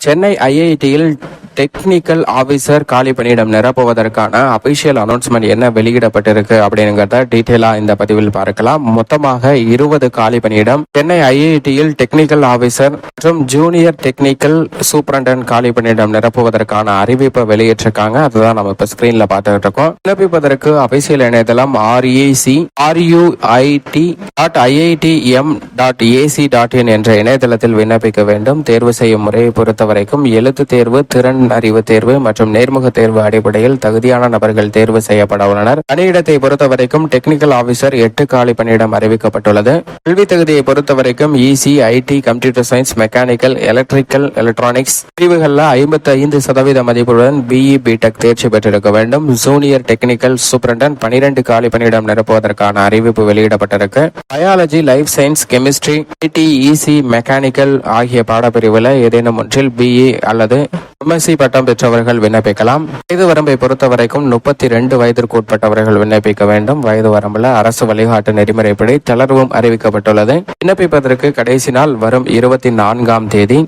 சென்னை ஐஐடியில் technical officer காலி பணியிடம் நிரப்புவதற்கான அபிஷியல் அனௌன்ஸ்மெண்ட் என்ன வெளியிடப்பட்டிருக்கு அப்படிங்கிறத டீட்டெயிலா இந்த பதிவில் பார்க்கலாம். மொத்தமாக 20 காலி பணியிடம் சென்னை ஐஐடியில் டெக்னிக்கல் ஆபீசர் மற்றும் ஜூனியர் டெக்னிக்கல் சூப்பரண்டன்ட் காலி பணியிடம் நிரப்புவதற்கான அறிவிப்பை வெளியிட்டிருக்காங்க. அதுதான் நம்ம இப்ப ஸ்கிரீன்ல பார்த்துட்டு இருக்கோம். விண்ணப்பிப்பதற்கு அபிஷியல் இணையதளம் REC.IITM.ac.in என்ற இணையதளத்தில் விண்ணப்பிக்க வேண்டும். தேர்வு செய்யும் முறையை பொறுத்தவரைக்கும் எழுத்து தேர்வு, திறன் அறிவு தேர்வு மற்றும் நேர்முக தேர்வு அடிப்படையில் தகுதியான நபர்கள் தேர்வு செய்யப்பட உள்ளனர். பணியிடத்தை பொறுத்தவரைக்கும் டெக்னிக்கல் ஆபீசர் 8 காலி பணியிடம் அறிவிக்கப்பட்டுள்ளது. கல்வி தகுதியை பொறுத்தவரைக்கும் EC, IT, computer science, mechanical, electrical, electronics பிரிவுகளில் 55% மதிப்புடன் பிஇ, பிடெக் தேர்ச்சி பெற்றிருக்க வேண்டும். ஜூனியர் டெக்னிக்கல் சூப்பரண்டன்ட் 12 காலி பணியிடம் நிரப்புவதற்கான அறிவிப்பு வெளியிடப்பட்டிருக்கு. Biology, life science, chemistry, IT, EC, mechanical ஆகிய பாடப்பிரிவுல ஏதேனும் ஒன்றில் பிஇ அல்லது எம்எஸ்சி பட்டம் பெற்றவர்கள் விண்ணப்பிக்கலாம். வயது வரம்பை பொறுத்தவரைக்கும் 32 வயதிற்கு உட்பட்டவர்கள் விண்ணப்பிக்க வேண்டும். வயது வரம்புல அரசு வழிகாட்டு நெறிமுறைப்படி தளர்வும் அறிவிக்கப்பட்டுள்ளது. விண்ணப்பிப்பதற்கு கடைசி நாள் வரும் 24ஆம் தேதி.